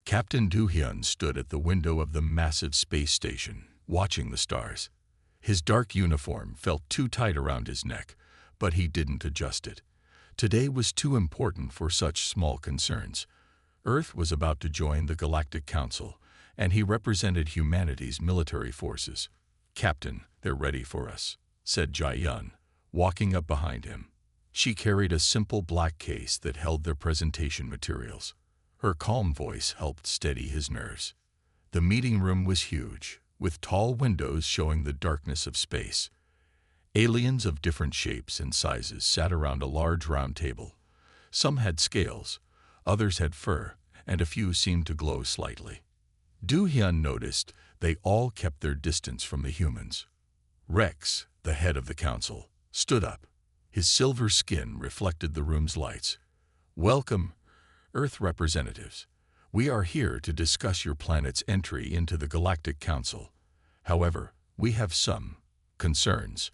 Captain Do-hyun stood at the window of the massive space station, watching the stars. His dark uniform felt too tight around his neck, but he didn't adjust it. Today was too important for such small concerns. Earth was about to join the Galactic Council, and he represented humanity's military forces. "Captain, they're ready for us," said Jae-yun, walking up behind him. She carried a simple black case that held their presentation materials. Her calm voice helped steady his nerves. The meeting room was huge, with tall windows showing the darkness of space. Aliens of different shapes and sizes sat around a large round table. Some had scales, others had fur, and a few seemed to glow slightly. Do-hyun noticed they all kept their distance from the humans. Rex, the head of the council, stood up. His silver skin reflected the room's lights. "Welcome, Earth representatives. We are here to discuss your planet's entry into the Galactic Council. However, we have some concerns."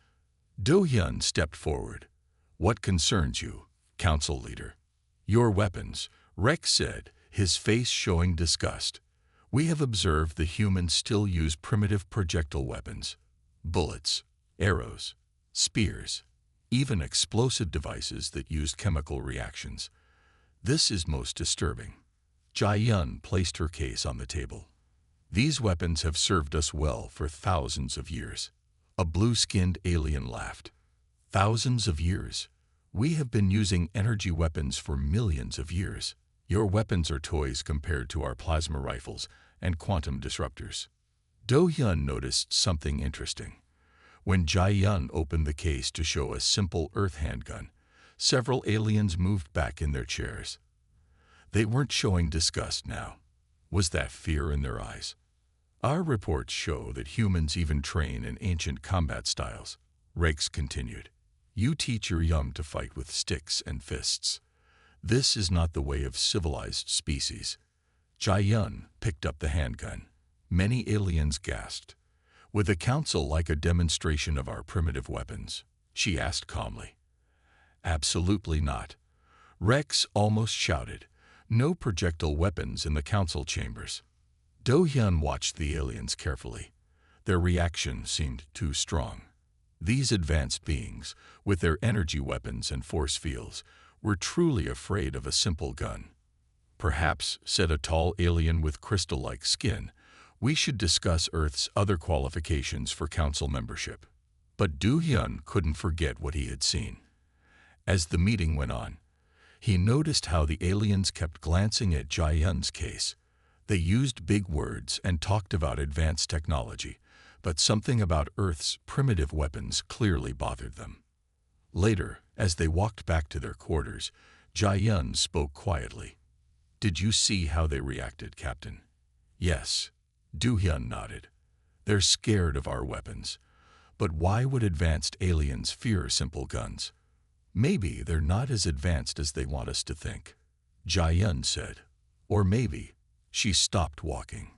Do-hyun stepped forward. "What concerns you, Council Leader?" "Your weapons," Rex said, his face showing disgust. "We have observed the humans still use primitive projectile weapons. Bullets, arrows, spears, even explosive devices that used chemical reactions. This is most disturbing." Jae-yun placed her case on the table. "These weapons have served us well for thousands of years." A blue-skinned alien laughed. "Thousands of years? We have been using energy weapons for millions of years. Your weapons are toys compared to our plasma rifles and quantum disruptors." Do-hyun noticed something interesting. When Jae-yun opened the case to show a simple Earth handgun, several aliens moved back in their chairs. They weren't showing disgust now. Was that fear in their eyes? "Our reports show that humans even train in ancient combat styles," Rex continued. "You teach your young to fight with sticks and fists. This is not the way of civilized species." Jae-yun picked up the handgun. Many aliens gasped. "Would the council like a demonstration of our primitive weapons?" she asked calmly. "Absolutely not." Rex almost shouted. "No projectile weapons in the council chambers." Do-hyun watched the aliens carefully. Their reaction seemed too strong. These advanced beings, with their energy weapons and force fields, were truly afraid of a simple gun. "Perhaps," said a tall alien with crystal-like skin, "we should discuss Earth's other qualifications for council membership." But Do-hyun couldn't forget what he had seen. As the meeting went on, he noticed how the aliens kept glancing at Jae-yun's case. They used big words and talked about advanced technology, but something about Earth's primitive weapons clearly bothered them. Later, as they walked back to their quarters, Jae-yun spoke quietly. "Did you see how they reacted, Captain?" "Yes," Do-hyun nodded. "They're scared of our weapons. But why would advanced aliens fear simple guns?" "Maybe they're not as advanced as they want us to think," Jae-yun said. "Or maybe," she stopped walking,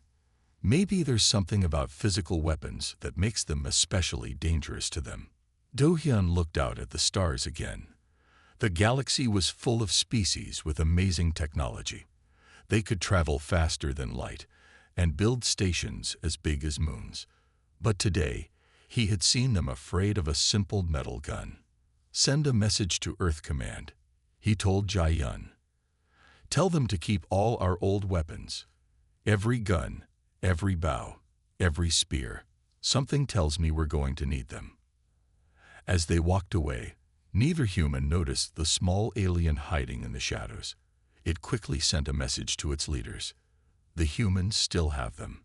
"maybe there's something about physical weapons that makes them especially dangerous to them." Do-hyun looked out at the stars again. The galaxy was full of species with amazing technology. They could travel faster than light and build stations as big as moons. But today, he had seen them afraid of a simple metal gun. "Send a message to Earth Command," he told Jae-yun. "Tell them to keep all our old weapons. Every gun, every bow, every spear. Something tells me we're going to need them." As they walked away, neither human noticed the small alien hiding in the shadows. It quickly sent a message to its leaders. "The humans still have them.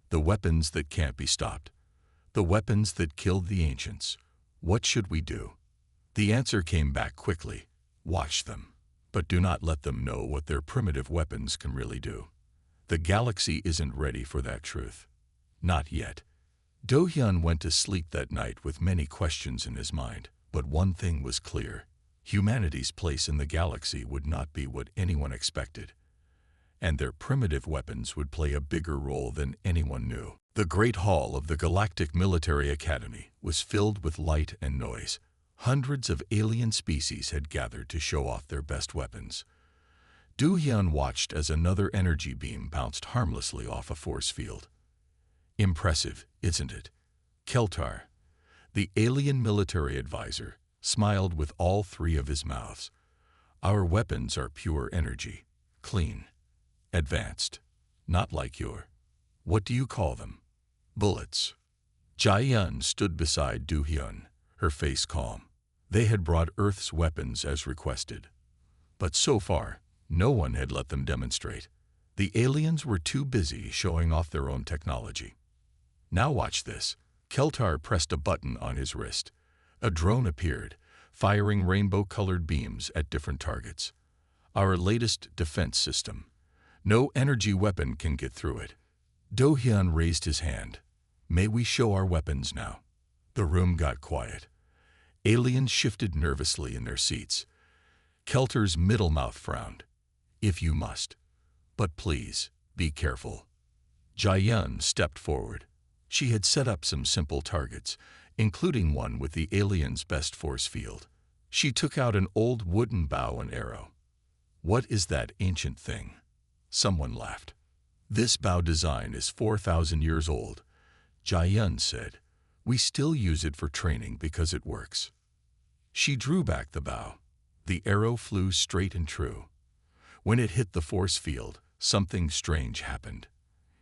The weapons that can't be stopped. The weapons that killed the ancients. What should we do?" The answer came back quickly. "Watch them, but do not let them know what their primitive weapons can really do. The galaxy isn't ready for that truth. Not yet." Do-hyun went to sleep that night with many questions in his mind, but one thing was clear. Humanity's place in the galaxy would not be what anyone expected, and their primitive weapons would play a bigger role than anyone knew. The Great Hall of the Galactic Military Academy was filled with light and noise. Hundreds of alien species had gathered to show off their best weapons. Du-hyun watched as another energy beam bounced harmlessly off a force field. Impressive, isn't it? Keltar, the alien military advisor, smiled with all three of his mouths. Our weapons are pure energy, clean, advanced, not like your, what do you call them? Bullets. Jae-yun stood beside Du-hyun, her face calm. They had brought Earth's weapons as requested. But so far, no one had let them demonstrate. The aliens were too busy showing off their own technology. Now watch this. Keltar pressed a button on his wrist. A drone appeared, firing rainbow-colored beams at different targets. Our latest defense system. No energy weapon can get through it. Do-hyun raised his hand. May we show our weapons now? The room got quiet. Aliens shifted nervously in their seats. Keltar's middle mouth frowned. If you must. But please, be careful. Jae-yun stepped forward. She had set up some simple targets, including one with the alien's best force field. She took out an old wooden bow and arrow. What is that ancient thing? Someone laughed. This bow design is 4,000 years old. Jae-yun said, we still use it for training because it works. She drew back the bow. The arrow flew straight and true. When it hit the force field, something strange happened.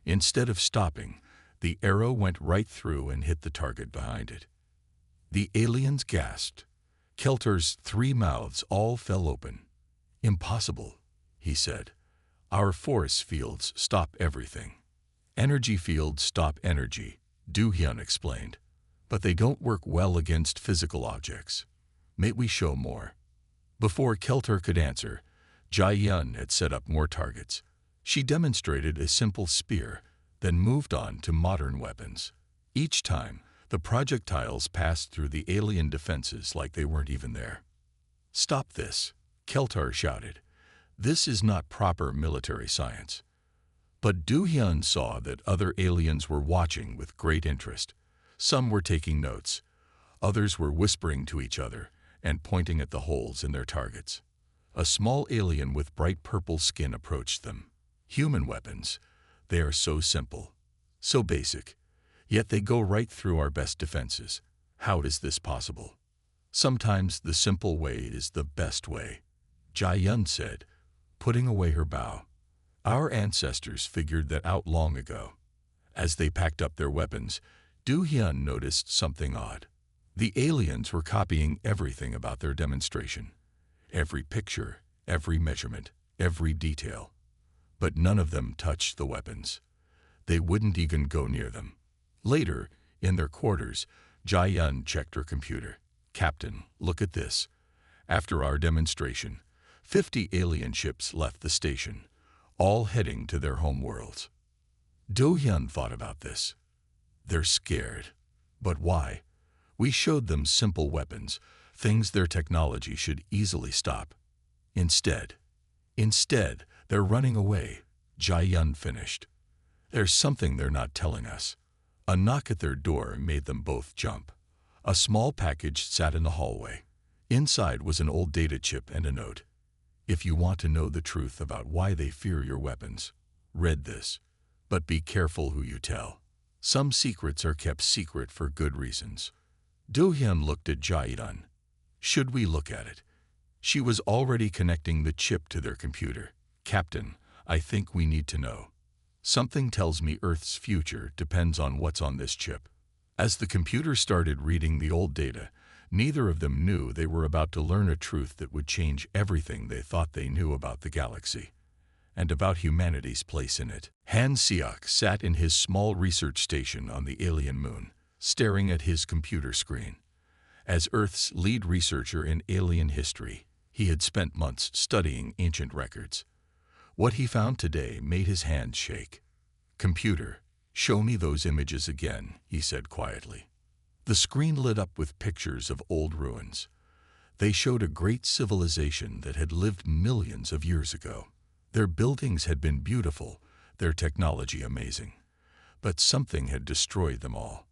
Instead of stopping, the arrow went right through and hit the target behind it. The aliens gasped. Keltar's three mouths all fell open. Impossible, he said. Our force fields stop everything. Energy fields stop energy, Du-hyun explained. But they don't work well against physical objects. May we show more? Before Keltar could answer, Jae-yun had set up more targets. She demonstrated a simple spear, then moved on to modern weapons. Each time, the projectiles passed through the alien defenses like they weren't even there. Stop this, Keltar shouted. This is not proper military science. But Du-hyun saw that other aliens were watching with great interest. Some were taking notes. Others were whispering to each other and pointing at the holes in their targets. A small alien with bright purple skin approached them. Human weapons. They are so simple, so basic, yet they go right through our best defenses. How is this possible? Sometimes the simple way is the best way, Jae-yun said, putting away her bow. Our ancestors figured that out long ago. As they packed up their weapons, Du-hyun noticed something odd. The aliens were copying everything about their demonstration. Every picture, every measurement, every detail. But none of them touched the weapons. They wouldn't even go near them. Later, in their quarters, Jae-yun checked her computer. Captain, look at this. After our demonstration, 50 alien ships left the station, all heading to their home worlds. Do-hyun thought about this. They're scared. But why? We showed them simple weapons, things their technology should easily stop. Instead, they're running away, Jae-yun finished. There's something they're not telling us. A knock at their door made them both jump. A small package sat in the hallway. Inside was an old data chip and a note. If you want to know the truth about why they fear your weapons, read this. But be careful who you tell. Some secrets are kept secret for good reasons. Do-hyun looked at Jae-yun. Should we look at it? She was already connecting the chip to their computer. Captain, I think we need to know. Something tells me Earth's future depends on what's on this chip. As the computer started reading the old data, neither of them knew they were about to learn a truth that would change everything they thought they knew about the galaxy, and about humanity's place in it. Han Seok sat in his small research station on the alien moon, staring at his computer screen. As Earth's lead researcher in alien history, he had spent months studying ancient records. What he found today made his hands shake. Computer, show me those images again, he said quietly. The screen lit up with pictures of old ruins. They showed a great civilization that had lived millions of years ago. Their buildings had been beautiful, their technology amazing. But something had destroyed them all.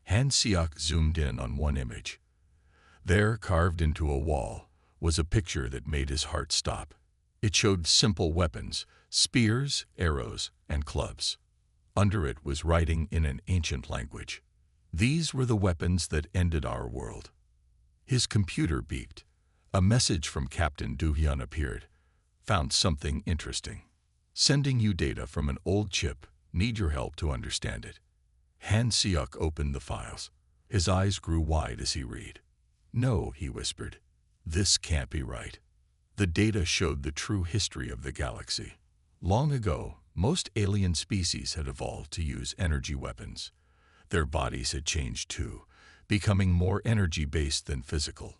Han Seok zoomed in on one image. There, carved into a wall, was a picture that made his heart stop. It showed simple weapons, spears, arrows, and clubs. Under it was writing in an ancient language. These were the weapons that ended our world. His computer beeped. A message from Captain Do-hyun appeared. Found something interesting. Sending you data from an old chip. Need your help to understand it. Han Seok opened the files. His eyes grew wide as he read. No, he whispered. This can't be right. The data showed the true history of the galaxy. Long ago, most alien species had evolved to use energy weapons. Their bodies had changed too, becoming more energy-based than physical.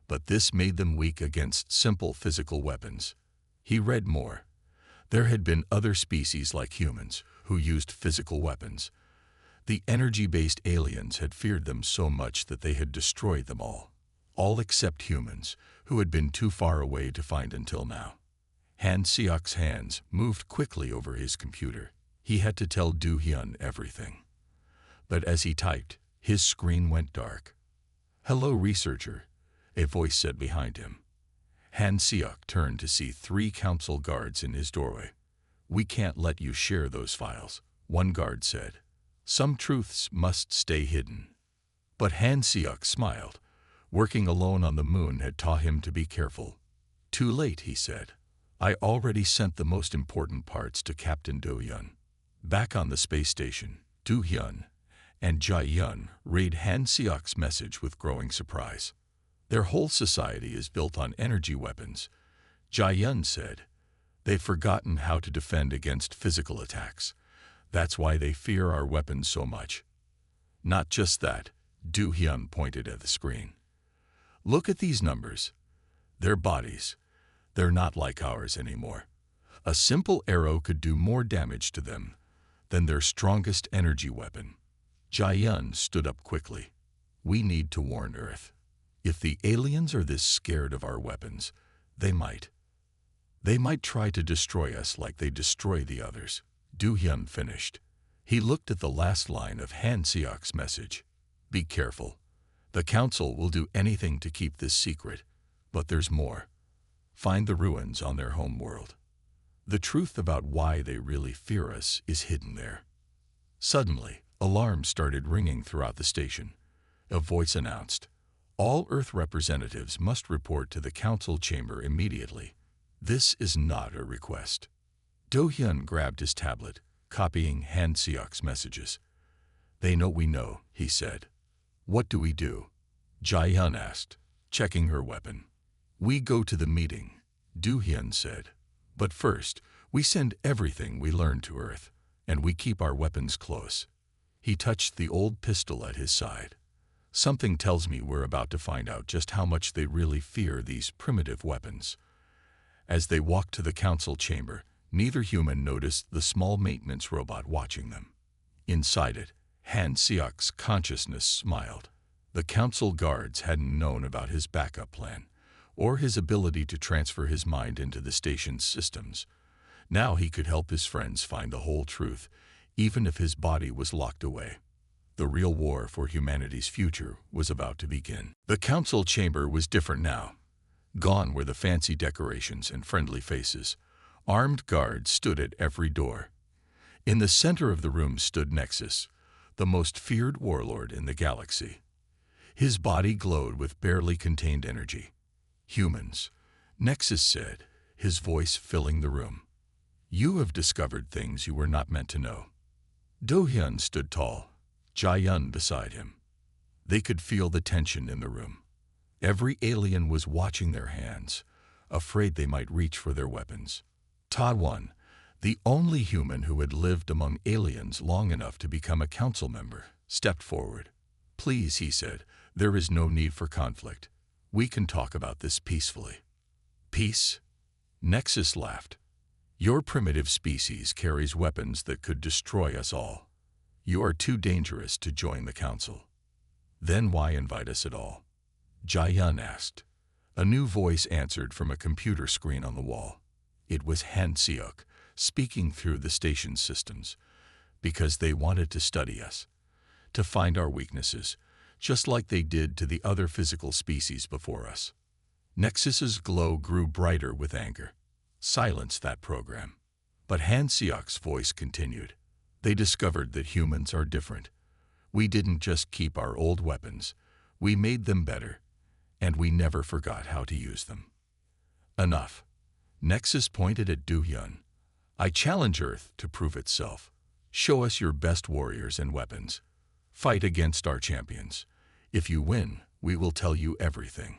But this made them weak against simple physical weapons. He read more. There had been other species like humans who used physical weapons. The energy-based aliens had feared them so much that they had destroyed them all except humans, who had been too far away to find until now. Han Seok's hands moved quickly over his computer. He had to tell Do-hyun everything. But as he typed, his screen went dark. "Hello, researcher," a voice said behind him. Han Seok turned to see 3 council guards in his doorway. "We can't let you share those files," one guard said. "Some truths must stay hidden." But Han Seok smiled. Working alone on the moon had taught him to be careful. "Too late," he said. "I already sent the most important parts to Captain Do-hyun." Back on the space station, Do-hyun and Jae-yun read Han Seok's message with growing surprise. "Their whole society is built on energy weapons," Jae-yun said. "They've forgotten how to defend against physical attacks. That's why they fear our weapons so much." "Not just that," Do-hyun pointed at the screen. "Look at these numbers. Their bodies. They're not like ours anymore. A simple arrow could do more damage to them than their strongest energy weapon." Jae-yun stood up quickly. "We need to warn Earth. If the aliens are this scared of our weapons, they might try to destroy us like they destroy the others." Do-hyun finished. He looked at the last line of Han Seok's message. "Be careful. The Council will do anything to keep this secret, but there's more. Find the ruins on their home world. The truth about why they really fear us is hidden there." Suddenly, alarms started ringing throughout the station. A voice announced, "All Earth representatives must report to the Council chamber immediately. This is not a request." Do-hyun grabbed his tablet, copying Han Seok's messages. "They know we know," he said. "What do we do?" Jae-yun asked, checking her weapon. "We go to the meeting," Do-hyun said. "But first, we send everything we learn to Earth, and we keep our weapons close." He touched the old pistol at his side. "Something tells me we're about to find out just how much they really fear these primitive weapons." As they walked to the council chamber, neither human noticed the small maintenance robot watching them. Inside it, Han Seok's consciousness smiled. The council guards hadn't known about his backup plan, or his ability to transfer his mind into the station's systems. Now he could help his friends find the whole truth, even if his body was locked away. The real war for humanity's future was about to begin. The council chamber was different now. Gone were the fancy decorations and friendly faces. Armed guards stood at every door. In the center of the room stood Nexus, the most feared warlord in the galaxy. His body glowed with barely contained energy. "Humans," Nexus said, his voice filling the room. "You have discovered things you were not meant to know." Do-hyun stood tall, Jae-yun beside him. They could feel the tension in the room. Every alien was watching their hands, afraid they might reach for their weapons. Ta-won, the only human who had lived among aliens long enough to become a council member, stepped forward. "Please," he said, "there is no need for conflict. We can talk about this peacefully." "Peace?" Nexus laughed. "Your primitive species carries weapons that could destroy us all. You are too dangerous to join the council." "Then why invite us at all?" Jae-yun asked. A new voice answered from a computer screen on the wall. It was Han Seok, speaking through the station's systems. "Because they wanted to study us, to find our weaknesses, just like they did to the other physical species before us." Nexus's glow grew brighter with anger. silence that program. But Han Siok's voice continued. They discovered that humans are different. We didn't just keep our old weapons. We made them better, and we never forgot how to use them. Enough. Nexus pointed at Du-hyun. I challenge Earth to prove itself. Show us your best warriors and weapons. Fight against our champions. If you win, we will tell you everything.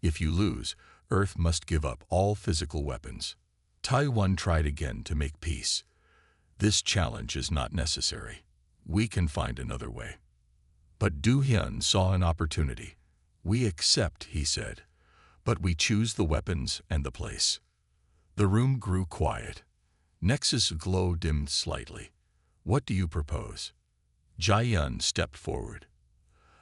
If you lose, Earth must give up all physical weapons. Taiwan tried again to make peace. This challenge is not necessary. We can find another way. But Du-hyun saw an opportunity. We accept, he said, but we choose the weapons and the place. The room grew quiet. Nexus' glow dimmed slightly. What do you propose? Jae-yun stepped forward.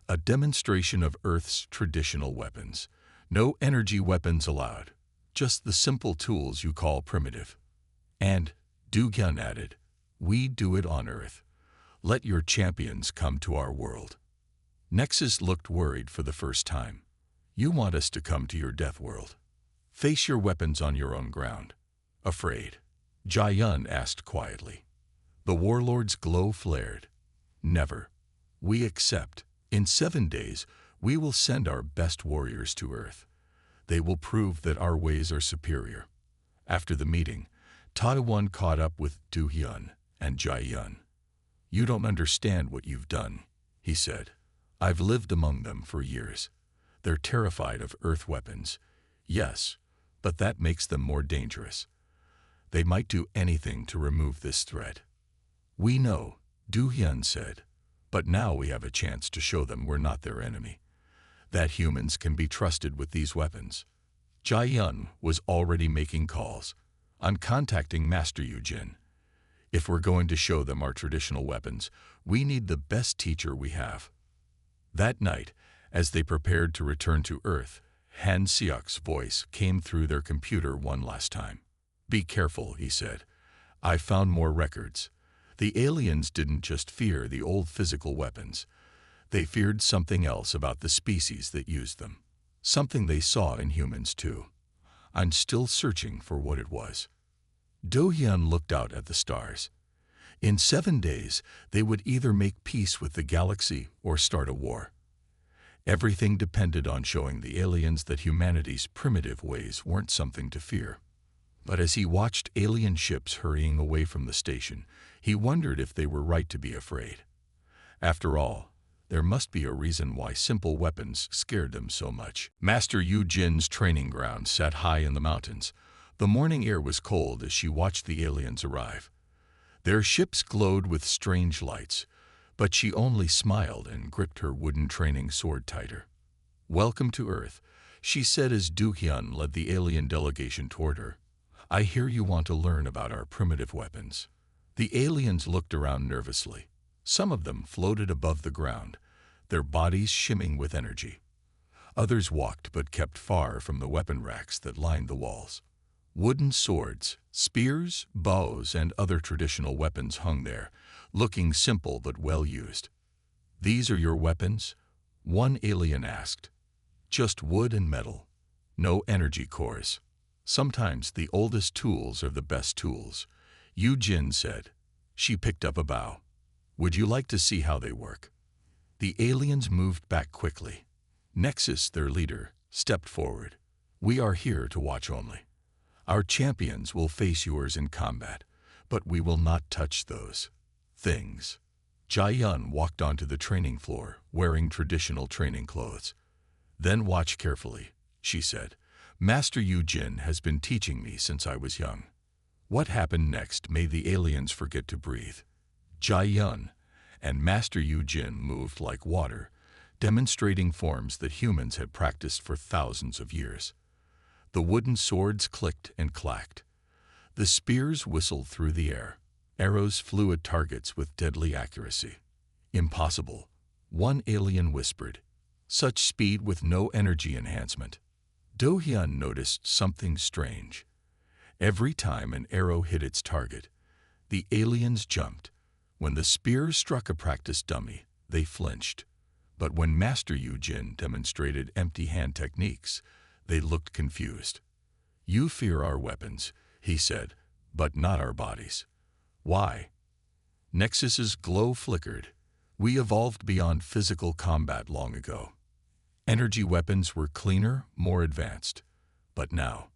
A demonstration of Earth's traditional weapons. No energy weapons allowed. Just the simple tools you call primitive. And, Du-hyun added, we do it on Earth. Let your champions come to our world. Nexus looked worried for the first time. You want us to come to your death world? Face your weapons on your own ground. Afraid? Jae-yun asked quietly. The warlord's glow flared. Never. We accept. In 7 days, we will send our best warriors to Earth. They will prove that our ways are superior. After the meeting, Taiwan caught up with Du-hyun and Jae-yun. You don't understand what you've done, he said. I've lived among them for years. They're terrified of Earth weapons. Yes, but that makes them more dangerous. They might do anything to remove this threat. We know, Du-hyun said, but now we have a chance to show them we're not their enemy. That humans can be trusted with these weapons. Jae-yun was already making calls. I'm contacting Master Yu-jin. If we're going to show them our traditional weapons, we need the best teacher we have. That night, as they prepared to return to Earth, Han Siok's voice came through their computer one last time. Be careful, he said. I found more records. The aliens didn't just fear the old physical weapons. They feared something else about the species that used them. Something they saw in humans too. I'm still searching for what it was. Do-hyun looked out at the stars. In 7 days, they would either make peace with the galaxy or start a war. Everything depended on showing the aliens that humanity's primitive ways weren't something to fear. But as he watched alien ships hurrying away from the station, he wondered if they were right to be afraid. After all, there must be a reason why simple weapons scared them so much. Master Yu-jin's training ground sat high in the mountains. The morning air was cold as she watched the aliens arrive. Their ships glowed with strange lights, but she only smiled and gripped her wooden training sword tighter. Welcome to Earth, she said as Du-hyun led the alien delegation toward her. I hear you want to learn about our primitive weapons. The aliens looked around nervously. Some of them floated above the ground, their bodies shimming with energy. Others walked but kept far from the weapon racks that lined the walls. Wooden swords, spears, bows, and other traditional weapons hung there, looking simple but well used. These are your weapons? One alien asked. Just wood and metal. No energy cores. Sometimes the oldest tools are the best tools, Yu-jin said. She picked up a bow. Would you like to see how they work? The aliens moved back quickly. Nexus, their leader, stepped forward. We are here to watch only. Our champions will face yours in combat, but we will not touch those things. Jae-yun walked onto the training floor, wearing traditional training clothes. Then watch carefully, she said. Master Yu-jin has been teaching me since I was young. What happened next made the aliens forget to breathe. Jae-yun and Master Yu-jin moved like water, demonstrating forms that humans had practiced for thousands of years. The wooden swords clicked and clacked. The spears whistled through the air. Arrows flew at targets with deadly accuracy. Impossible, one alien whispered. Such speed with no energy enhancement. Do-hyun noticed something strange. Every time an arrow hit its target, the aliens jumped. When the spear struck a practice dummy, they flinched. But when Master Yu-jin demonstrated empty hand techniques, they looked confused. You fear our weapons, he said, "but not our bodies." "Why?" Nexus's glow flickered. "We evolved beyond physical combat long ago. Energy weapons were cleaner, more advanced. But now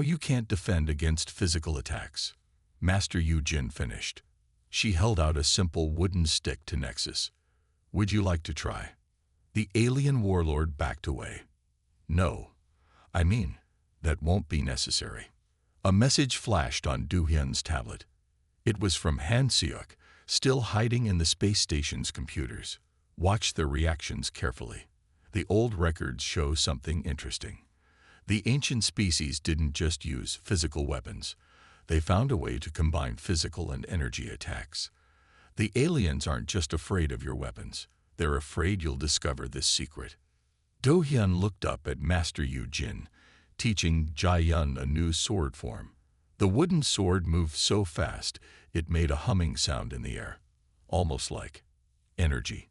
you can't defend against physical attacks." Master Yu Jin finished. She held out a simple wooden stick to Nexus. "Would you like to try?" The alien warlord backed away. "No. I mean, that won't be necessary." A message flashed on Du Hyun's tablet. It was from Han Seok, still hiding in the space station's computers. "Watch their reactions carefully. The old records show something interesting. The ancient species didn't just use physical weapons. They found a way to combine physical and energy attacks. The aliens aren't just afraid of your weapons. They're afraid you'll discover this secret." Do Hyun looked up at Master Yu Jin, teaching Jai-yun a new sword form. The wooden sword moved so fast it made a humming sound in the air, almost like energy.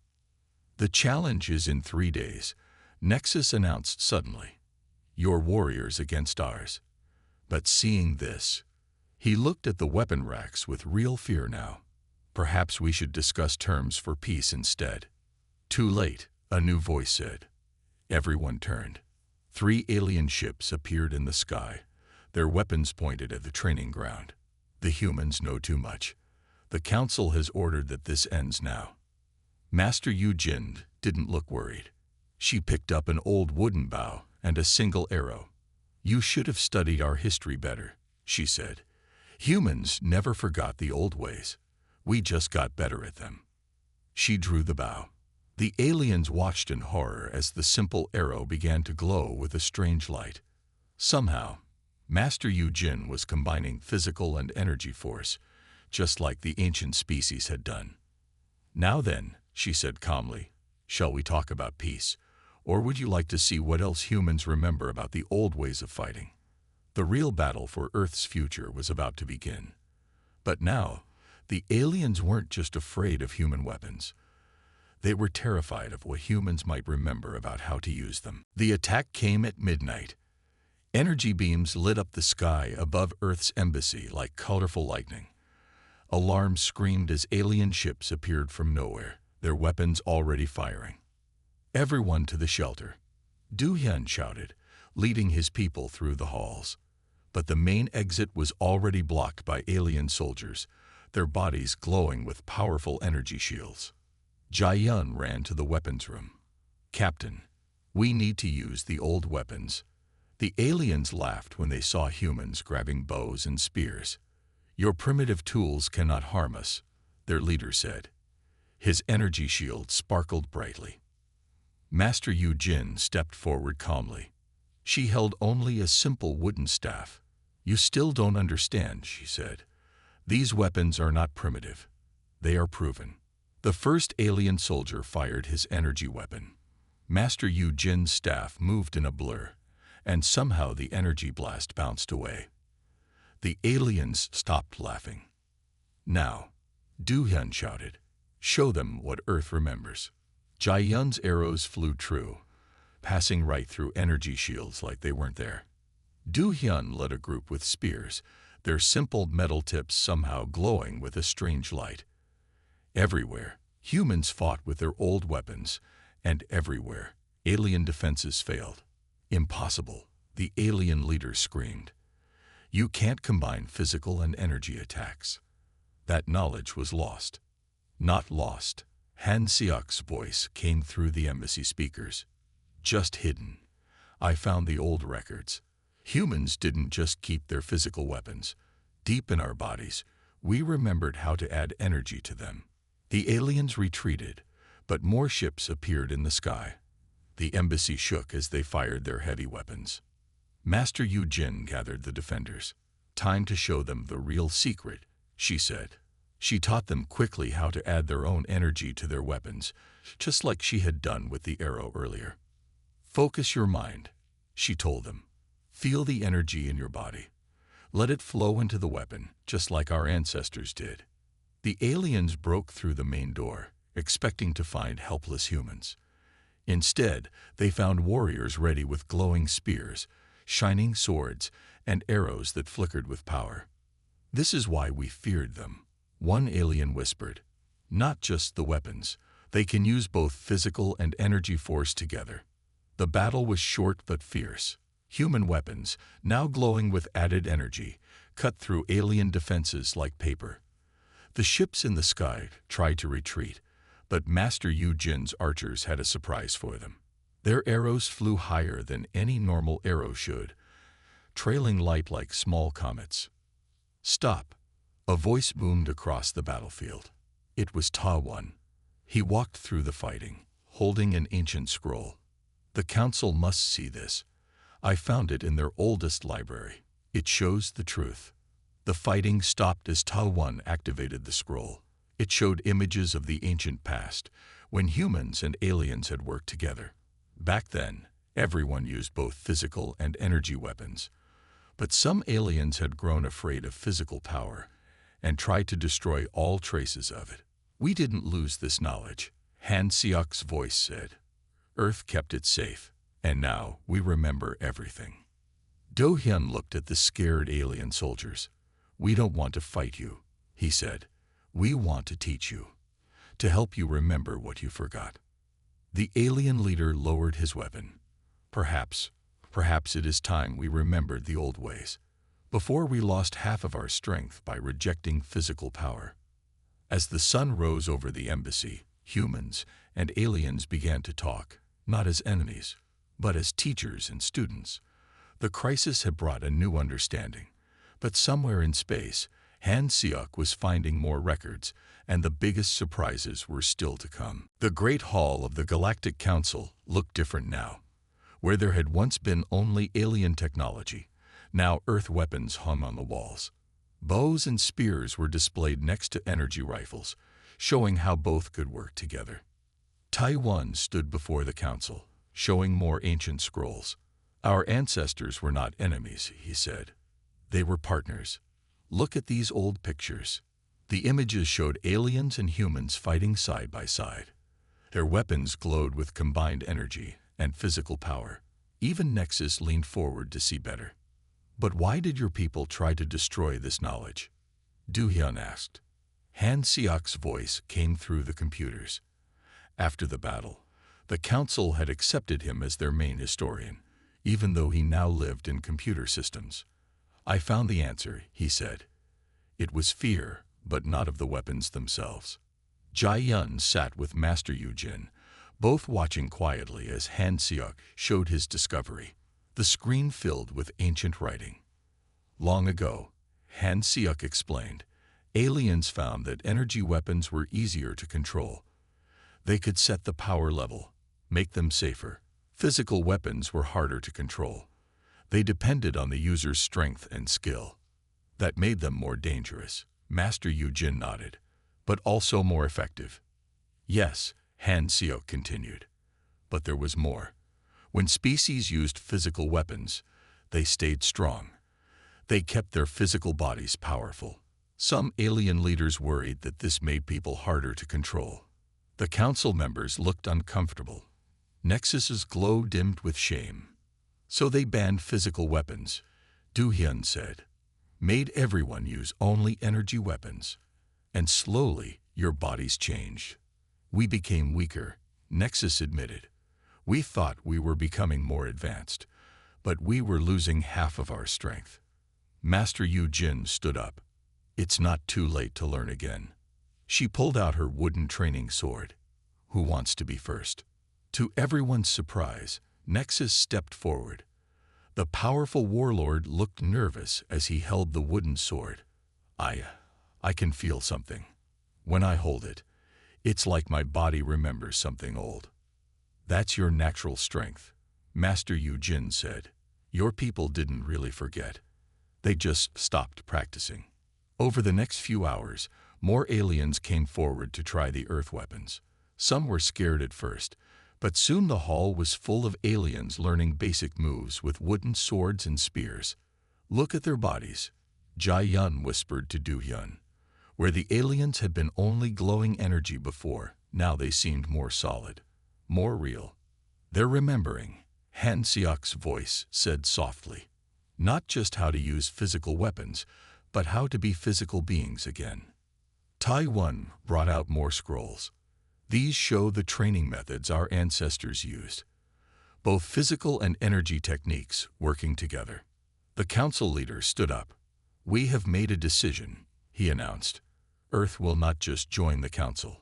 "The challenge is in 3 days," Nexus announced suddenly. "Your warriors against ours." But seeing this, he looked at the weapon racks with real fear now. "Perhaps we should discuss terms for peace instead." "Too late," a new voice said. Everyone turned. 3 alien ships appeared in the sky, their weapons pointed at the training ground. "The humans know too much. The Council has ordered that this ends now." Master Yu Jin didn't look worried. She picked up an old wooden bow and a single arrow. "You should have studied our history better," she said. "Humans never forgot the old ways. We just got better at them." She drew the bow. The aliens watched in horror as the simple arrow began to glow with a strange light. Somehow, Master Yu Jin was combining physical and energy force, just like the ancient species had done. "Now then," she said calmly, "shall we talk about peace? Or would you like to see what else humans remember about the old ways of fighting?" The real battle for Earth's future was about to begin. But now, the aliens weren't just afraid of human weapons. They were terrified of what humans might remember about how to use them. The attack came at midnight. Energy beams lit up the sky above Earth's embassy like colorful lightning. Alarms screamed as alien ships appeared from nowhere, their weapons already firing. "Everyone to the shelter," Du Hyun shouted, leading his people through the halls. But the main exit was already blocked by alien soldiers, their bodies glowing with powerful energy shields. Jai-yun ran to the weapons room. "Captain, we need to use the old weapons." The aliens laughed when they saw humans grabbing bows and spears. "Your primitive tools cannot harm us," their leader said. His energy shield sparkled brightly. Master Yu Jin stepped forward calmly. She held only a simple wooden staff. "You still don't understand," she said. "These weapons are not primitive. They are proven." The first alien soldier fired his energy weapon. Master Yu Jin's staff moved in a blur, and somehow the energy blast bounced away. The aliens stopped laughing. "Now," Du Hyun shouted, "show them what Earth remembers." Jai-yun's arrows flew true, passing right through energy shields like they weren't there. Du Hyun led a group with spears, their simple metal tips somehow glowing with a strange light. Everywhere, humans fought with their old weapons, and everywhere, alien defenses failed. "Impossible," the alien leader screamed. "You can't combine physical and energy attacks." That knowledge was lost. Not lost. Han Seok's voice came through the embassy speakers. "Just hidden. I found the old records. Humans didn't just keep their physical weapons. Deep in our bodies, we remembered how to add energy to them." The aliens retreated, but more ships appeared in the sky. The embassy shook as they fired their heavy weapons. Master Yu Jin gathered the defenders. "Time to show them the real secret," she said. She taught them quickly how to add their own energy to their weapons, just like she had done with the arrow earlier. "Focus your mind," she told them. "Feel the energy in your body. Let it flow into the weapon, just like our ancestors did." The aliens broke through the main door, expecting to find helpless humans. Instead, they found warriors ready with glowing spears, shining swords, and arrows that flickered with power. "This is why we feared them," one alien whispered. "Not just the weapons. They can use both physical and energy force together." The battle was short but fierce. Human weapons, now glowing with added energy, cut through alien defenses like paper. The ships in the sky tried to retreat, but Master Yu Jin's archers had a surprise for them. Their arrows flew higher than any normal arrow should, trailing light like small comets. "Stop!" A voice boomed across the battlefield. It was Ta Wan. He walked through the fighting, holding an ancient scroll. "The council must see this. I found it in their oldest library. It shows the truth." The fighting stopped as Ta Wan activated the scroll. It showed images of the ancient past, when humans and aliens had worked together. Back then, everyone used both physical and energy weapons. But some aliens had grown afraid of physical power and tried to destroy all traces of it. "We didn't lose this knowledge," Han Seok's voice said. "Earth kept it safe, and now we remember everything." Do Hyun looked at the scared alien soldiers. "We don't want to fight you," he said. "We want to teach you, to help you remember what you forgot." The alien leader lowered his weapon. Perhaps it is time we remembered the old ways, before we lost half of our strength by rejecting physical power." As the sun rose over the embassy, humans and aliens began to talk, not as enemies, but as teachers and students. The crisis had brought a new understanding, but somewhere in space, Han Seok was finding more records, and the biggest surprises were still to come. The Great Hall of the Galactic Council looked different now. Where there had once been only alien technology, now Earth weapons hung on the walls. Bows and spears were displayed next to energy rifles, showing how both could work together. Taiwan stood before the council, showing more ancient scrolls. "Our ancestors were not enemies," he said. "They were partners. Look at these old pictures." The images showed aliens and humans fighting side by side. Their weapons glowed with combined energy and physical power. Even Nexus leaned forward to see better. "But why did your people try to destroy this knowledge?" Do Hyun asked. Han Seok's voice came through the computers. After the battle, the council had accepted him as their main historian, even though he now lived in computer systems. "I found the answer," he said. "It was fear, but not of the weapons themselves." Jai Yun sat with Master Yu Jin, both watching quietly as Han Seok showed his discovery. The screen filled with ancient writing. "Long ago," Han Seok explained, "aliens found that energy weapons were easier to control. They could set the power level, make them safer. Physical weapons were harder to control. They depended on the user's strength and skill. That made them more dangerous." Master Yu Jin nodded. "But also more effective." "Yes," Han Seok continued. "But there was more. When species used physical weapons, they stayed strong. They kept their physical bodies powerful. Some alien leaders worried that this made people harder to control." The council members looked uncomfortable. Nexus's glow dimmed with shame. "So they banned physical weapons," Do Hyun said. "Made everyone use only energy weapons. And slowly, your bodies changed." "We became weaker," Nexus admitted. "We thought we were becoming more advanced, but we were losing half of our strength." Master Yu Jin stood up. "It's not too late to learn again." She pulled out her wooden training sword. "Who wants to be first?" To everyone's surprise, Nexus stepped forward. The powerful warlord looked nervous as he held the wooden sword. I can feel something. When I hold it, it's like my body remembers something old." "That's your natural strength," Master Yu Jin said. "Your people didn't really forget. They just stopped practicing." Over the next few hours, more aliens came forward to try the Earth weapons. Some were scared at first, but soon the hall was full of aliens learning basic moves with wooden swords and spears. "Look at their bodies," Jai Yun whispered to Do Hyun. Where the aliens had been only glowing energy before, now they seemed more solid, more real. "They're remembering," Han Seok's voice said softly. Not just how to use physical weapons, but how to be physical beings again. Taiwan brought out more scrolls. These show the training methods our ancestors used. Both physical and energy techniques working together. The council leader stood up. We have made a decision, he announced. Earth will not just join the council.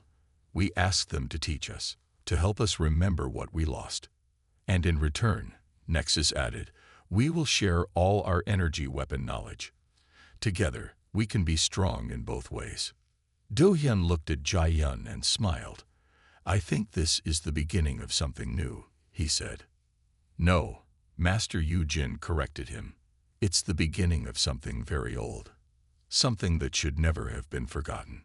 We ask them to teach us, to help us remember what we lost. And in return, Nexus added, we will share all our energy weapon knowledge. Together, we can be strong in both ways. Do-hyun looked at Jae-yun and smiled. I think this is the beginning of something new, he said. No, Master Yu-jin corrected him. It's the beginning of something very old. Something that should never have been forgotten.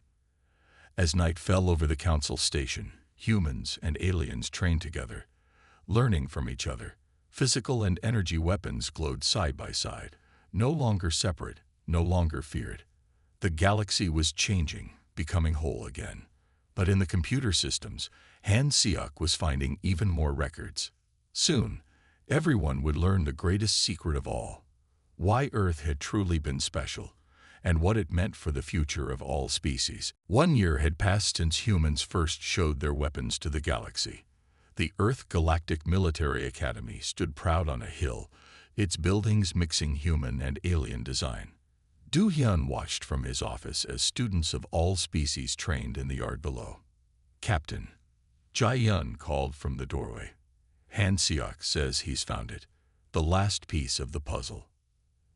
As night fell over the council station, humans and aliens trained together, learning from each other. Physical and energy weapons glowed side by side, no longer separate, no longer feared. The galaxy was changing, becoming whole again. But in the computer systems, Han Seok was finding even more records. Soon, everyone would learn the greatest secret of all, why Earth had truly been special, and what it meant for the future of all species. 1 year had passed since humans first showed their weapons to the galaxy. The Earth Galactic Military Academy stood proud on a hill, its buildings mixing human and alien design. Do-hyun watched from his office as students of all species trained in the yard below. Captain, Jae-yun called from the doorway. Han Seok says he's found it, the last piece of the puzzle.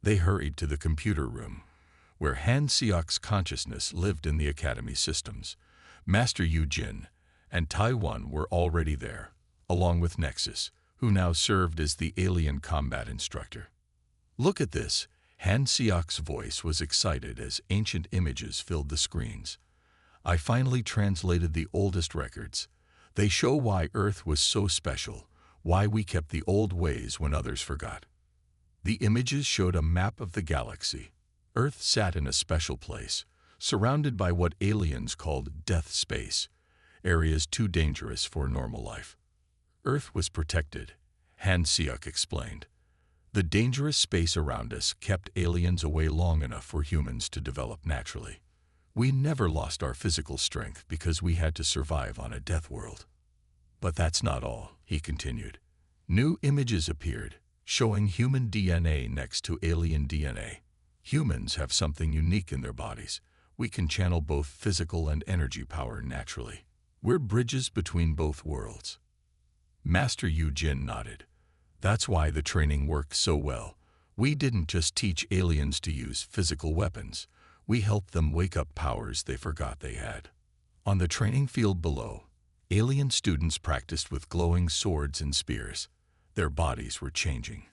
They hurried to the computer room, where Han Seok's consciousness lived in the academy systems. Master Yu-jin and Taiwan were already there, along with Nexus, who now served as the alien combat instructor. Look at this. Han Seok's voice was excited as ancient images filled the screens. I finally translated the oldest records. They show why Earth was so special, why we kept the old ways when others forgot. The images showed a map of the galaxy. Earth sat in a special place, surrounded by what aliens called death space, areas too dangerous for normal life. Earth was protected, Han Seok explained. The dangerous space around us kept aliens away long enough for humans to develop naturally. We never lost our physical strength because we had to survive on a death world. But that's not all, he continued. New images appeared, showing human DNA next to alien DNA. Humans have something unique in their bodies. We can channel both physical and energy power naturally. We're bridges between both worlds. Master Yu-jin nodded. That's why the training worked so well. We didn't just teach aliens to use physical weapons. We helped them wake up powers they forgot they had. On the training field below, alien students practiced with glowing swords and spears. Their bodies were changing,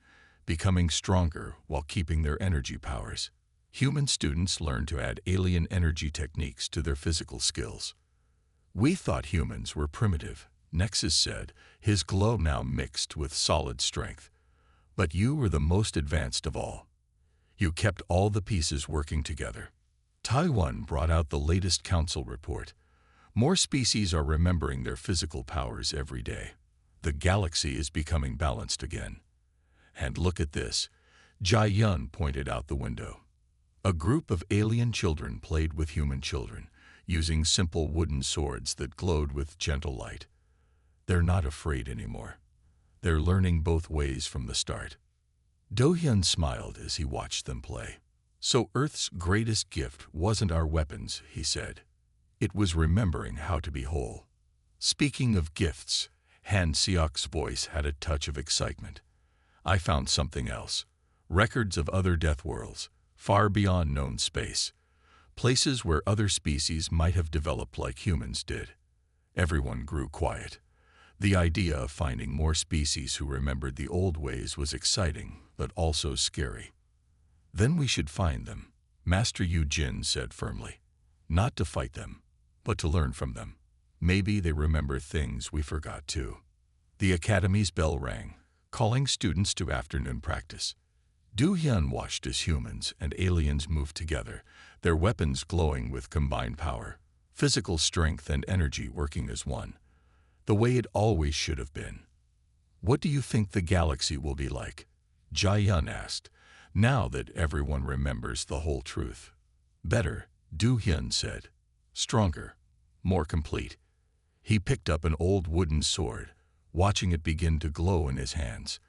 becoming stronger while keeping their energy powers. Human students learned to add alien energy techniques to their physical skills. We thought humans were primitive, Nexus said, his glow now mixed with solid strength. But you were the most advanced of all. You kept all the pieces working together. Taiwan brought out the latest council report. More species are remembering their physical powers every day. The galaxy is becoming balanced again. And look at this, Jae-yun pointed out the window. A group of alien children played with human children, using simple wooden swords that glowed with gentle light. They're not afraid anymore. They're learning both ways from the start. Do-hyun smiled as he watched them play. So Earth's greatest gift wasn't our weapons, he said. It was remembering how to be whole. Speaking of gifts, Han Seok's voice had a touch of excitement. I found something else. Records of other death worlds, far beyond known space. Places where other species might have developed like humans did. Everyone grew quiet. The idea of finding more species who remembered the old ways was exciting, but also scary. Then we should find them, Master Yu-jin said firmly. Not to fight them, but to learn from them. Maybe they remember things we forgot too. The academy's bell rang, calling students to afternoon practice. Do-hyun watched as humans and aliens moved together, their weapons glowing with combined power, physical strength and energy working as one. The way it always should have been. "What do you think the galaxy will be like?" Jia-Yun asked, now that everyone remembers the whole truth. "Better," Du-Hyun said. "Stronger. More complete." He picked up an old wooden sword, watching it begin to glow in his hands.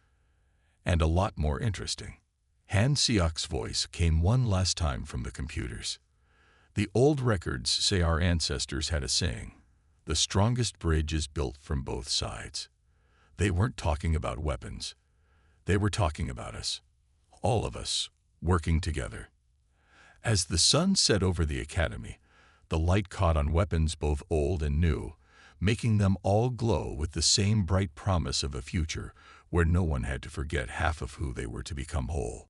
"And a lot more interesting." Han Seok's voice came one last time from the computers. "The old records say our ancestors had a saying, 'The strongest bridge is built from both sides.'" They weren't talking about weapons. They were talking about us. All of us, working together. As the sun set over the academy, the light caught on weapons both old and new, making them all glow with the same bright promise of a future where no one had to forget half of who they were to become whole.